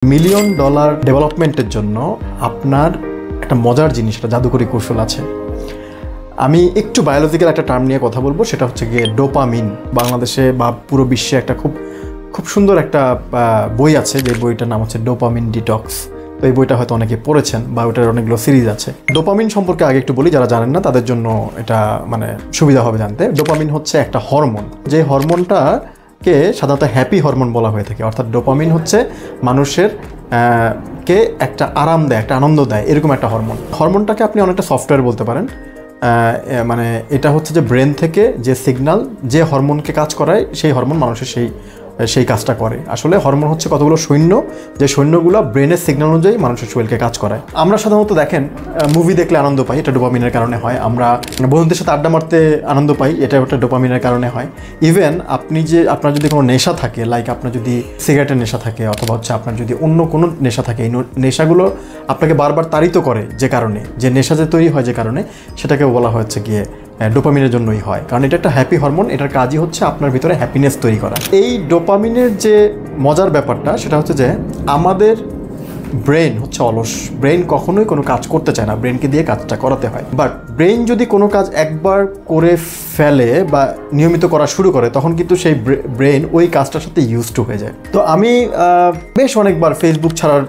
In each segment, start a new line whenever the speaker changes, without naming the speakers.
Million dollar ডেভেলপমেন্টের জন্য আপনার একটা মজার জিনিস, একটা জাদুকরী কৌশল আছে। আমি একটু বায়োলজিক্যাল একটা টার্ম নিয়ে কথা বলবো, সেটা হচ্ছে গিয়ে ডোপামিন। বাংলাদেশে বা পুরো বিশ্বে একটা খুব সুন্দর একটা বই আছে, যে বইটার নাম হচ্ছে ডোপামিন ডিটক্স। তো এই বইটা হয়তো অনেকে পড়েছেন বা ওটার অনেকগুলো সিরিজ আছে। ডোপামিন সম্পর্কে আগে একটু বলি, যারা জানেন না তাদের জন্য এটা সুবিধা হবে জানতে। ডোপামিন হচ্ছে একটা হরমোন, যে হরমোনটা কে সাধারণত হ্যাপি হরমোন বলা হয়ে থাকে। অর্থাৎ ডোপামিন হচ্ছে মানুষের কে একটা আরাম দেয়, একটা আনন্দ দেয়, এরকম একটা হরমোনটাকে আপনি অনেকটা সফটওয়্যার বলতে পারেন। এটা হচ্ছে যে ব্রেন থেকে যে সিগন্যাল, যে হরমোনকে কাজ করায়, সেই হরমোন মানুষের সেই কাজটা করে। আসলে হরমোন হচ্ছে কতগুলো সৈন্য, যে সৈন্যগুলো ব্রেনের সিগন্যাল অনুযায়ী মানুষের শরীরকে কাজ করায়। আমরা সাধারণত দেখেন মুভি দেখলে আনন্দ পাই, এটা ডোপামিনের কারণে হয়। আমরা বন্ধুদের সাথে আড্ডা মারতে আনন্দ পাই, এটা একটা ডোপামিনের কারণে হয়। ইভেন আপনার যদি কোনো নেশা থাকে, লাইক আপনার যদি সিগারেটের নেশা থাকে, অথবা হচ্ছে আপনার যদি অন্য কোনো নেশা থাকে, এই নেশাগুলো আপনাকে বারবার তাড়িত করে, যে নেশা যে তৈরি হয় যে কারণে, সেটাকে বলা হচ্ছে গিয়ে ডোপামিনের জন্যই হয়। কারণ এটা একটা হ্যাপি হরমোন, এটার কাজই হচ্ছে আপনার ভিতরে হ্যাপিনেস তৈরি করা। এই ডোপামিনের যে মজার ব্যাপারটা, সেটা হচ্ছে যে আমাদের ব্রেন হচ্ছে অলস। ব্রেন কখনোই কোনো কাজ করতে চায় না, ব্রেনকে দিয়ে কাজটা করাতে হয়। বাট ব্রেন যদি কোনো কাজ একবার করে ফেলে বা নিয়মিত করা শুরু করে, তখন কিন্তু সেই ব্রেন ওই কাজটার সাথে ইউজ টু হয়ে যায়। তো আমি বেশ অনেকবার ফেসবুক ছাড়ার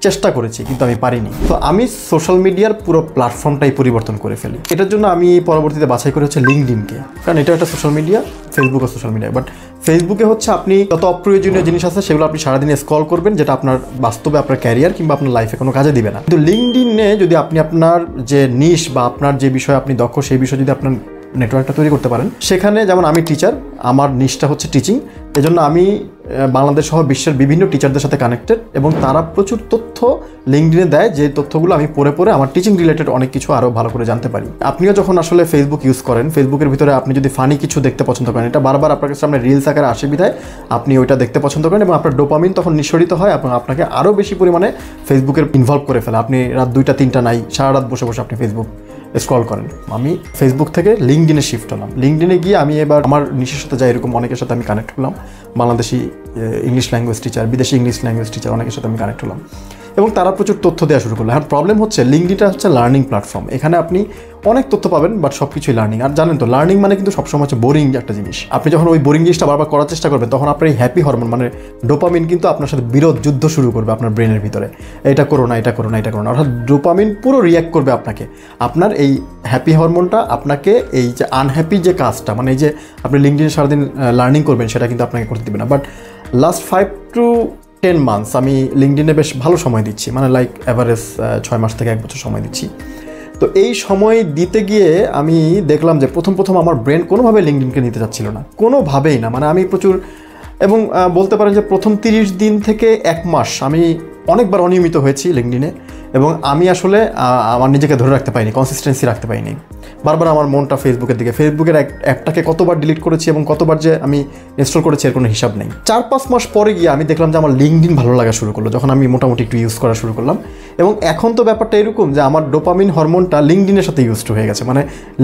চেষ্টা করেছি, কিন্তু আমি পারিনি। তো আমি সোশ্যাল মিডিয়ার পুরো প্ল্যাটফর্মটাই পরিবর্তন করে ফেলি। এটার জন্য আমি পরবর্তীতে বাছাই করে হচ্ছে লিঙ্কডইনকে, কারণ এটা একটা সোশ্যাল মিডিয়া, ফেসবুকও সোশ্যাল মিডিয়া। বাট ফেসবুকে হচ্ছে আপনি যত অপ্রয়োজনীয় জিনিস আছে সেগুলো আপনি সারাদিন স্ক্রল করবেন, যেটা আপনার বাস্তবে আপনার ক্যারিয়ার কিংবা আপনার লাইফে কোনো কাজে দিবে না। কিন্তু লিঙ্কডইনে যদি আপনি আপনার যে নিশ বা আপনার যে বিষয়ে আপনি দক্ষ, সেই বিষয়ে যদি আপনার নেটওয়ার্কটা তৈরি করতে পারেন, সেখানে যেমন আমি টিচার, আমার নিশটা হচ্ছে টিচিং, এজন্য আমি বাংলাদেশ সহ বিশ্বের বিভিন্ন টিচারদের সাথে কানেক্টেড, এবং তারা প্রচুর তথ্য লিঙ্কডইনে দেয়, যে তথ্যগুলো আমি পড়ে আমার টিচিং রিলেটেড অনেক কিছু আরও ভালো করে জানতে পারি। আপনিও যখন আসলে ফেসবুক ইউজ করেন, ফেসবুকের ভিতরে আপনি যদি ফানি কিছু দেখতে পছন্দ করেন, এটা বারবার আপনার সামনে রিলস আকারে আসে বিধায় আপনি ওইটা দেখতে পছন্দ করেন, এবং আপনার ডোপামিন তখন নিঃসরিত হয় এবং আপনাকে আরও বেশি পরিমাণে ফেসবুকের ইনভলভ করে ফেলে। আপনি রাত 2টা 3টা নাই, সারা রাত বসে আপনি ফেসবুক স্ক্রল করেন। আমি ফেসবুক থেকে লিঙ্কডইনে শিফট হলাম। লিঙ্কডইনে গিয়ে আমি এবার আমার নিশের সাথে যাই, এরকম অনেকের সাথে আমি কানেক্ট হলাম। বাংলাদেশি ইংলিশ ল্যাঙ্গুয়েজ টিচার, বিদেশি ইংলিশ ল্যাঙ্গুয়েজ টিচার, অনেকের সাথে আমি কানেক্ট হলাম, এবং তারা প্রচুর তথ্য দেওয়া শুরু করলো। আর প্রবলেম হচ্ছে লিঙ্কডইনটা হচ্ছে লার্নিং প্ল্যাটফর্ম, এখানে আপনি অনেক তথ্য পাবেন, বাট সব কিছুই লার্নিং। আর জানেন তো, লার্নিং কিন্তু সবসময় হচ্ছে বোরিং একটা জিনিস। আপনি যখন ওই বোরিং জিনিসটা বারবার করার চেষ্টা করবেন, তখন আপনার এই হ্যাপি হরমোন ডোপামিন কিন্তু আপনার সাথে বিরোধ যুদ্ধ শুরু করবে আপনার ব্রেনের ভিতরে। এটা করো না, এটা করো না, এটা করো না। অর্থাৎ ডোপামিন পুরো রিয়্যাক্ট করবে আপনাকে। আপনার এই হ্যাপি হরমোনটা আপনাকে এই যে আনহ্যাপি যে কাজটা, এই যে আপনি লিঙ্কডইনে সারাদিন লার্নিং করবেন, সেটা কিন্তু আপনাকে করতে দিবে না। বাট লাস্ট 5 to 10 months আমি লিঙ্কডইনে বেশ ভালো সময় দিচ্ছি, লাইক অ্যাভারেজ 6 মাস থেকে 1 বছর সময় দিচ্ছি। তো এই সময় দিতে গিয়ে আমি দেখলাম যে প্রথম আমার ব্রেন কোনোভাবে লিঙ্কডইনকে নিতে চাচ্ছিল না, কোনোভাবেই না। আমি প্রচুর, এবং বলতে পারেন যে প্রথম 30 দিন থেকে 1 মাস আমি অনেকবার অনিয়মিত হয়েছি লিঙ্কডইনে, এবং আমি আসলে আমার নিজেকে ধরে রাখতে পারিনি, কনসিস্টেন্সি রাখতে পারিনি। বারবার আমার মনটা ফেসবুকের অ্যাপটাকে কতবার ডিলিট করেছি এবং কতবার যে আমি ইনস্টল করেছি, এর কোনো হিসাব নেই। 4-5 মাস পরে গিয়ে আমি দেখলাম যে আমার লিঙ্কডইন ভালো লাগা শুরু করলো, যখন আমি মোটামুটি একটু ইউজ করা শুরু করলাম। এবং এখন তো ব্যাপারটা এরকম যে আমার ডোপামিন হরমোনটা লিঙ্কডইনের সাথে ইউজ হয়ে গেছে,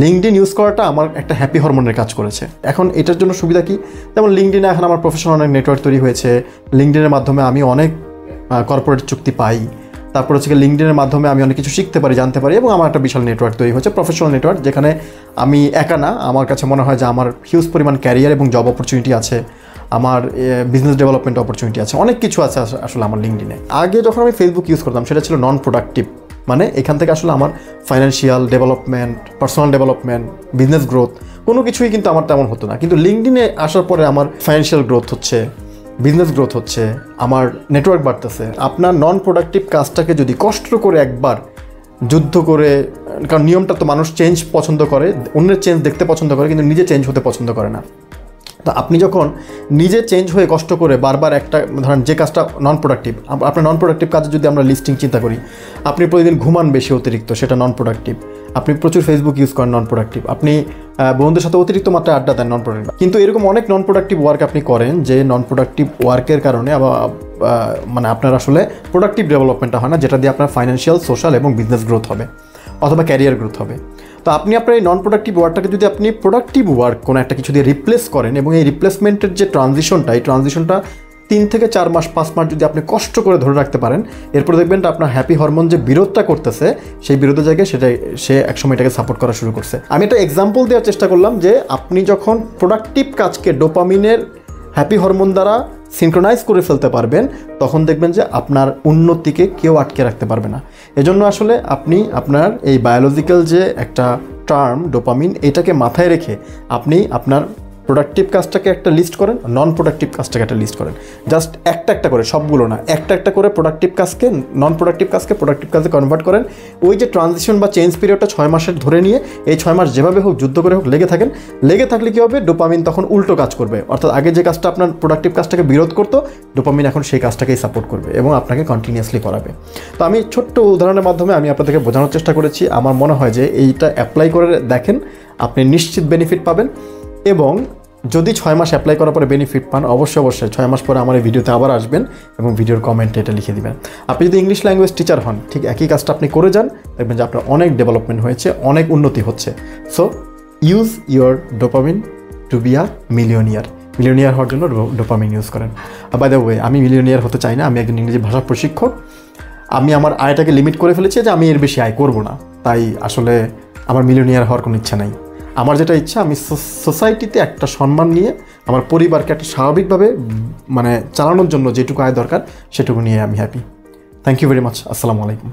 লিঙ্কডইন ইউজ করাটা আমার একটা হ্যাপি হরমোনের কাজ করেছে। এখন এটার জন্য সুবিধা কি, যেমন লিঙ্কডইনে এখন আমার প্রফেশনাল অনেক নেটওয়ার্ক তৈরি হয়েছে। লিঙ্কডইনের মাধ্যমে আমি অনেক কর্পোরেট চুক্তি পাই। তারপর হচ্ছে লিঙ্কডইনের মাধ্যমে আমি অনেক কিছু শিখতে পারি, জানতে পারি, এবং আমার একটা বিশাল নেটওয়ার্ক তৈরি হচ্ছে, প্রফেশনাল নেটওয়ার্ক, যেখানে আমি একা না। আমার কাছে মনে হয় যে আমার হিউজ পরিমাণ ক্যারিয়ার এবং জব অপরচুনিটি আছে, আমার বিজনেস ডেভেলপমেন্ট অপরচুনিটি আছে, অনেক কিছু আছে আসলে আমার লিঙ্কডইনে। আগে যখন আমি ফেসবুক ইউজ করতাম, সেটা ছিল নন প্রোডাক্টিভ। এখান থেকে আসলে আমার financial development, personal development, business growth কোনো কিছুই কিন্তু আমার তেমন হতো না। কিন্তু লিঙ্কডইনে আসার পরে আমার ফাইন্যান্সিয়াল গ্রোথ হচ্ছে, বিজনেস গ্রোথ হচ্ছে, আমার নেটওয়ার্ক বাড়তেছে। আপনার নন প্রোডাক্টিভ কাজটাকে যদি কষ্ট করে একবার যুদ্ধ করে, কারণ নিয়মটা তো মানুষ চেঞ্জ পছন্দ করে, অন্যের চেঞ্জ দেখতে পছন্দ করে, কিন্তু নিজে চেঞ্জ হতে পছন্দ করে না। তো আপনি যখন নিজে চেঞ্জ হয়ে কষ্ট করে বারবার একটা, ধরেন যে কাজটা নন প্রোডাক্টিভ, আপনার নন প্রোডাক্টিভ কাজে যদি আমরা লিস্টিং চিন্তা করি, আপনি প্রতিদিন ঘুমান বেশি অতিরিক্ত, সেটা নন প্রোডাক্টিভ। আপনি প্রচুর ফেসবুক ইউজ করেন, নন প্রোডাক্টিভ। আপনি বন্ধুদের সাথে অতিরিক্ত মাত্রায় আড্ডা দেন, নন প্রোডাক্টিভ। কিন্তু এরকম অনেক নন প্রোডাক্টিভ ওয়ার্ক আপনি করেন, যে নন প্রোডাক্টিভ ওয়ার্কের কারণে আবার আপনার আসলে প্রোডাক্টিভ ডেভেলপমেন্টটা হয় না, যেটা দিয়ে আপনার ফাইন্যান্সিয়াল, সোশ্যাল এবং বিজনেস গ্রোথ হবে, অথবা ক্যারিয়ার গ্রোথ হবে। তো আপনি আপনার এই নন প্রোডাক্টিভ ওয়ার্কটাকে যদি আপনি প্রোডাক্টিভ ওয়ার্ক কোনো একটা কিছু দিয়ে রিপ্লেস করেন, এবং এই রিপ্লেসমেন্টের যে ট্রানজিশনটা, এই ট্রানজিশনটা 3 থেকে 4 মাস 5 মাস যদি আপনি কষ্ট করে ধরে রাখতে পারেন, এরপর দেখবেন আপনার হ্যাপি হরমোন যে বিরোধটা করতেছে সেই বিরোধের জায়গায় সে একসময় এটাকে সাপোর্ট করা শুরু করছে। আমি একটা এক্সাম্পল দেওয়ার চেষ্টা করলাম যে আপনি যখন প্রোডাক্টিভ কাজকে ডোপামিনের হ্যাপি হরমোন দ্বারা সিনক্রোনাইজ করে ফেলতে পারবেন, তখন দেখবেন যে আপনার উন্নতিকে কেউ আটকে রাখতে পারবে না। এজন্য আসলে আপনি আপনার এই বায়োলজিক্যাল যে একটা টার্ম ডোপামিন, এটাকে মাথায় রেখে আপনি আপনার প্রোডাক্টিভ কাজটাকে একটা লিস্ট করেন, নন প্রোডাক্টিভ কাজটাকে একটা লিস্ট করেন। জাস্ট একটা করে, সবগুলো না, একটা করে প্রোডাক্টিভ কাজকে নন প্রোডাক্টিভ কাজকে প্রোডাক্টিভ কাজে কনভার্ট করেন। ওই যে ট্রানজিশন বা চেঞ্জ পিরিয়ডটা 6 মাসের ধরে নিয়ে এই 6 মাস যেভাবে হোক, যুদ্ধ করে হোক লেগে থাকেন। লেগে থাকলে কী হবে, ডোপামিন তখন উল্টো কাজ করবে। অর্থাৎ আগে যে কাজটা আপনার প্রোডাক্টিভ কাজটাকে বিরোধ করতো, ডোপামিন এখন সেই কাজটাকেই সাপোর্ট করবে এবং আপনাকে কন্টিনিউয়াসলি করাবে। তো আমি ছোট্ট উদাহরণের মাধ্যমে আমি আপনাদেরকে বোঝানোর চেষ্টা করেছি। আমার মনে হয় যে এইটা অ্যাপ্লাই করে দেখেন, আপনি নিশ্চিত বেনিফিট পাবেন। এবং যদি 6 মাস অ্যাপ্লাই করার পরে বেনিফিট পান, অবশ্যই 6 মাস পরে আমার এই ভিডিওতে আবার আসবেন এবং ভিডিওর কমেন্টে এটা লিখে দিবেন। আপনি যদি ইংলিশ ল্যাঙ্গুয়েজ টিচার হন, ঠিক একই কাজটা আপনি করে যান, দেখবেন যে আপনার অনেক ডেভেলপমেন্ট হয়েছে, অনেক উন্নতি হচ্ছে। So use your dopamine to be a millionaire. Millionaire হওয়ার জন্য ডোপামিন ইউজ করেন। বাই দ্য ওয়ে, আমি মিলিয়নিয়ার হতে চাই না, আমি একজন ইংরেজি ভাষা প্রশিক্ষক। আমি আমার আয়টাকে লিমিট করে ফেলেছি যে আমি এর বেশি আয় করব না, তাই আসলে আমার মিলিয়নিয়ার হওয়ার কোনো ইচ্ছা নাই। আমার যেটা ইচ্ছা, আমি সোসাইটিতে একটা সম্মান নিয়ে আমার পরিবারকে একটা স্বাভাবিকভাবে চালানোর জন্য যেটুকু আয় দরকার সেটুকু নিয়ে আমি happy. Thank you very much. আসসালামু আলাইকুম।